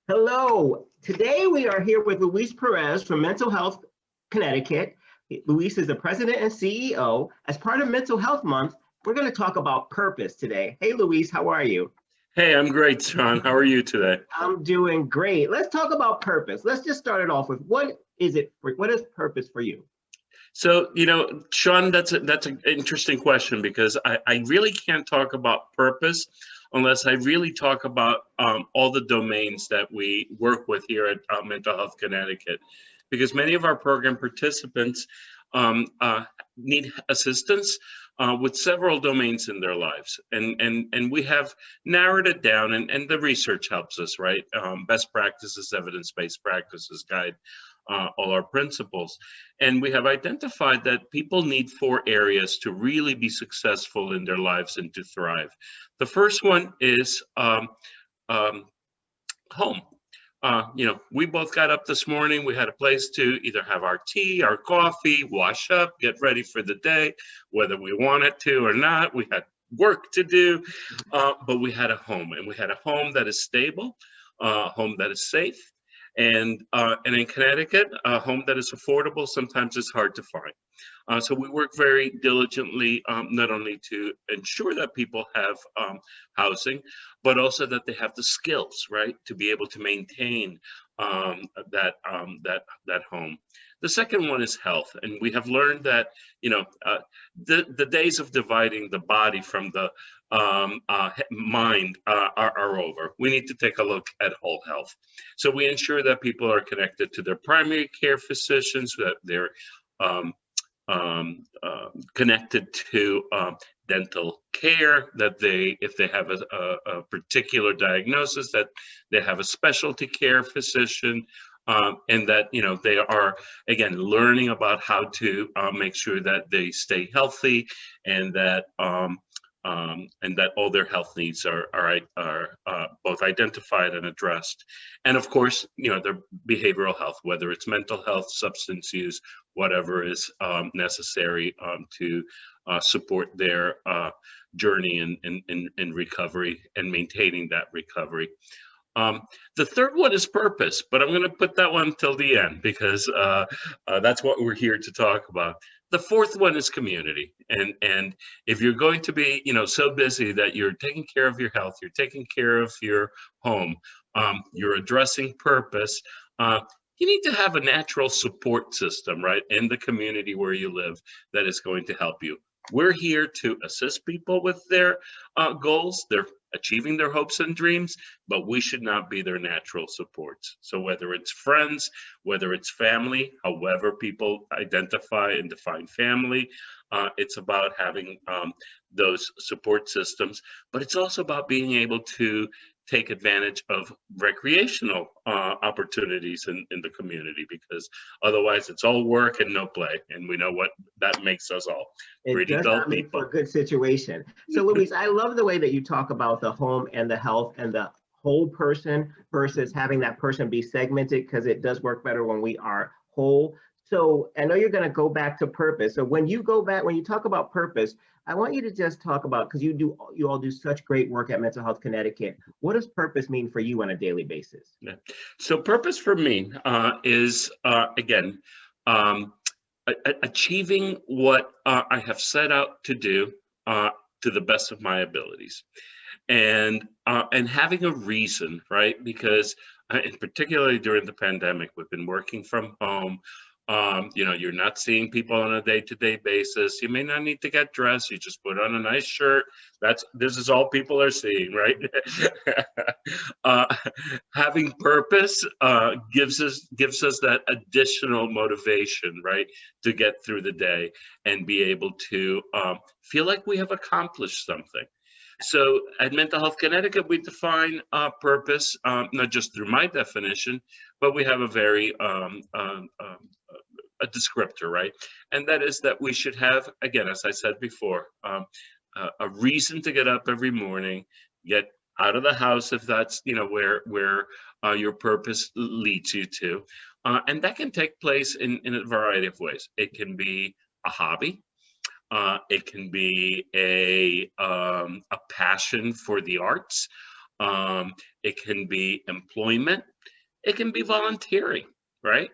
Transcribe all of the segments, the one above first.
Hello. Today we are here with Luis Perez from Mental Health Connecticut. Luis is the president and CEO. As part of Mental Health Month, we're going to talk about purpose today. Hey, Luis, how are you? Hey, I'm great, Sean. How are you today? I'm doing great. Let's talk about purpose. Let's just start it off with what is purpose for you? So, Sean, that's an interesting question because I really can't talk about purpose unless I really talk about all the domains that we work with here at Mental Health Connecticut, because many of our program participants um, uh, need assistance with several domains in their lives, and we have narrowed it down, and the research helps us, right? Best practices, evidence-based practices guide all our principles. And we have identified that people need four areas to really be successful in their lives and to thrive. The first one is um, home. We both got up this morning. We had a place to either have our tea, our coffee, wash up, get ready for the day, whether we wanted to or not. We had work to do, but we had a home, and we had a home that is stable, a home that is safe, and in Connecticut, a home that is affordable sometimes is hard to find. So we work very diligently, not only to ensure that people have housing, but also that they have the skills, right, to be able to maintain that home. The second one is health, and we have learned that the days of dividing the body from the mind are over. We need to take a look at whole health. So we ensure that people are connected to their primary care physicians, that they're connected to dental care, that if they have a particular diagnosis, that they have a specialty care physician, and that they are again learning about how to make sure that they stay healthy, and that all their health needs are both identified and addressed. And of course, their behavioral health, whether it's mental health, substance use, whatever is necessary to support their journey in recovery and maintaining that recovery. The third one is purpose, but I'm going to put that one till the end because that's what we're here to talk about. The fourth one is community, and if you're going to be, so busy that you're taking care of your health, you're taking care of your home, you're addressing purpose. You need to have a natural support system, right, in the community where you live that is going to help you. We're here to assist people with their goals, their achieving their hopes and dreams, but we should not be their natural supports. So whether it's friends, whether it's family, however people identify and define family, it's about having those support systems, but it's also about being able to take advantage of recreational opportunities in the community, because otherwise it's all work and no play, and we know what that makes us all. It does not make for a good situation. So Luis, I love the way that you talk about the home and the health and the whole person versus having that person be segmented, because it does work better when we are whole. So I know you're going to go back to purpose. So when you talk about purpose, I want you to just talk about, because you all do such great work at Mental Health Connecticut. What does purpose mean for you on a daily basis? Yeah. So purpose for me is again achieving what I have set out to do to the best of my abilities, and having a reason, right? Because and particularly during the pandemic, we've been working from home. You're not seeing people on a day-to-day basis. You may not need to get dressed. You just put on a nice shirt. This is all people are seeing, right? uh, Having purpose gives us that additional motivation, right, to get through the day and be able to feel like we have accomplished something. So at Mental Health Connecticut, we define purpose, not just through my definition, but we have a very a descriptor, right? And that is that we should have, again, as I said before, a reason to get up every morning, get out of the house if that's where your purpose leads you to, and that can take place in a variety of ways. It can be a hobby. It can be a passion for the arts. It can be employment, It can be volunteering, right?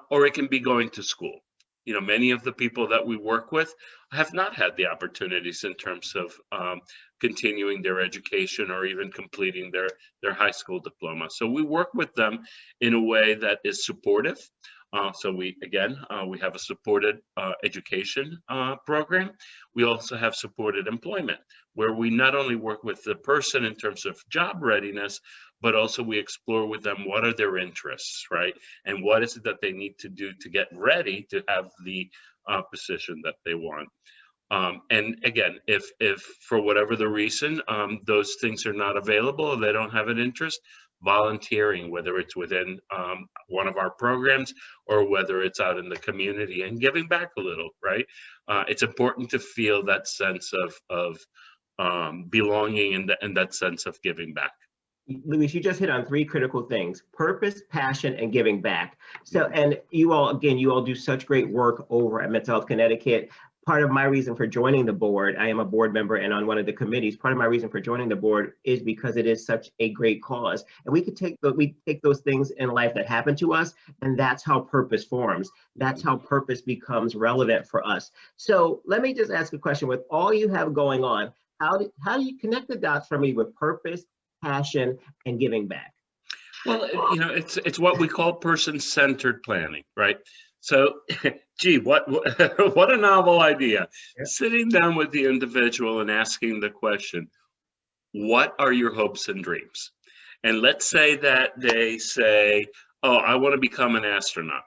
Or it can be going to school. You know, many of the people that we work with have not had the opportunities in terms of continuing their education or even completing their high school diploma. So we work with them in a way that is supportive. So we have a supported education program. We also have supported employment, where we not only work with the person in terms of job readiness, but also we explore with them what are their interests, right? And what is it that they need to do to get ready to have the position that they want. And again, if for whatever the reason those things are not available or they don't have an interest, volunteering, whether it's within one of our programs or whether it's out in the community, and giving back a little, right? It's important to feel that sense of belonging and that sense of giving back. Luis, you just hit on three critical things: purpose, passion, and giving back. So, and you all do such great work over at Mental Health Connecticut. Part of my reason for joining the board, I am a board member and on one of the committees. Part of my reason for joining the board is because it is such a great cause. And we take those things in life that happen to us, and that's how purpose forms. That's how purpose becomes relevant for us. So let me just ask a question. With all you have going on, how do you connect the dots for me with purpose, passion, and giving back? Well, you know, it's what we call person-centered planning, right? So, gee, what a novel idea. Yeah. Sitting down with the individual and asking the question, what are your hopes and dreams? And let's say that they say, oh, I want to become an astronaut.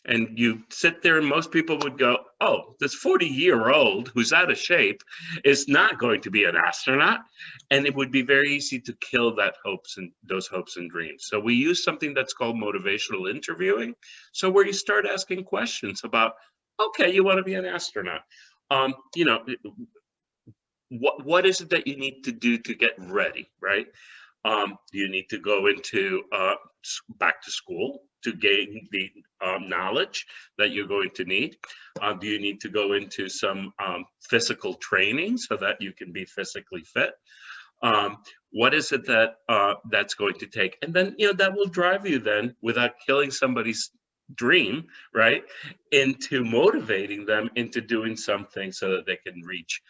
And you sit there and most people would go, oh, this 40-year-old who's out of shape is not going to be an astronaut. And it would be very easy to kill those hopes and dreams. So we use something that's called motivational interviewing. So where you start asking questions about, okay, you want to be an astronaut. You know, what is it that you need to do to get ready, right? Do you need to go into back to school to gain the knowledge that you're going to need? Do you need to go into some physical training so that you can be physically fit? What is it that that's going to take? And then, you know, that will drive you then, without killing somebody's dream, right, into motivating them into doing something so that they can reach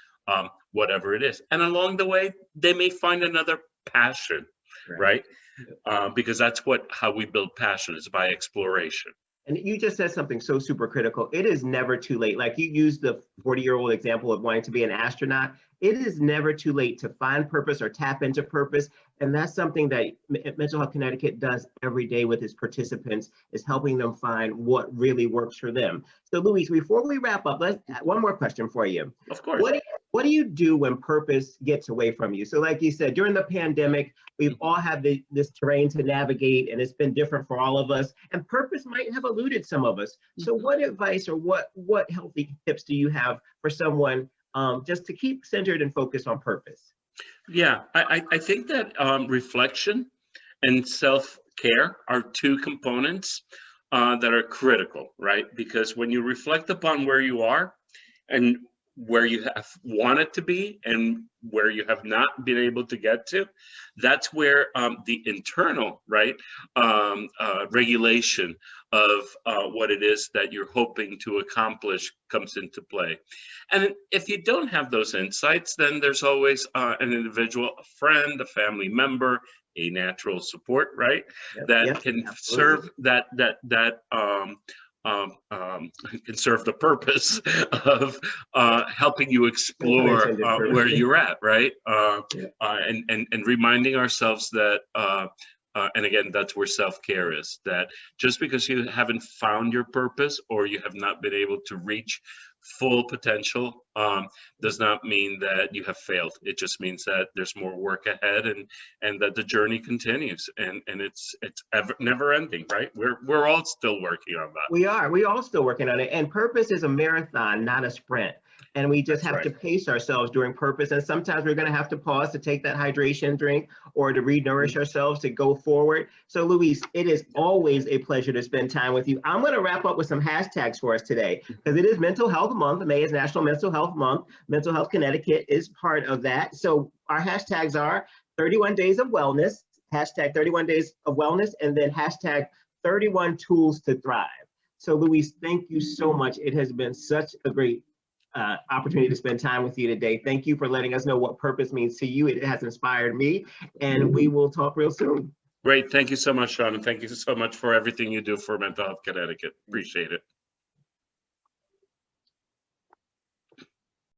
whatever it is. And along the way, they may find another passion, right? Because that's how we build passion, is by exploration. And you just said something so super critical. It is never too late. Like you used the 40-year-old example of wanting to be an astronaut. It is never too late to find purpose or tap into purpose. And that's something that Mental Health Connecticut does every day with its participants, is helping them find what really works for them. So Luis, before we wrap up, one more question for you. Of course. What do you do when purpose gets away from you? So like you said, during the pandemic, we've all had this terrain to navigate, and it's been different for all of us, and purpose might have eluded some of us. So what advice or what healthy tips do you have for someone just to keep centered and focused on purpose? Yeah, I think that reflection and self-care are two components that are critical, right? Because when you reflect upon where you are and where you have wanted to be and where you have not been able to get to, that's where the internal, right, regulation of what it is that you're hoping to accomplish comes into play. And if you don't have those insights, then there's always an individual, a friend, a family member, a natural support, right, that can serve can serve the purpose of helping you explore where you're at, right? And reminding ourselves that, and again, that's where self-care is, that just because you haven't found your purpose or you have not been able to reach full potential does not mean that you have failed. It just means that there's more work ahead, and that the journey continues, and it's never ending, right? We're all still working on that. We all still working on it, and purpose is a marathon, not a sprint. And we just have to pace ourselves during purpose. And sometimes we're going to have to pause to take that hydration drink or to re-nourish ourselves to go forward. So Luis, it is always a pleasure to spend time with you. I'm going to wrap up with some hashtags for us today, because it is Mental Health Month. May is National Mental Health Month. Mental Health Connecticut is part of that. So our hashtags are 31 Days of Wellness, hashtag 31 Days of Wellness, and then hashtag 31 Tools to Thrive. So Louise, thank you so much. It has been such a great opportunity to spend time with you today. Thank you for letting us know what purpose means to you. It has inspired me, and we will talk real soon. Great. Thank you so much, Sean. And thank you so much for everything you do for Mental Health Connecticut. Appreciate it.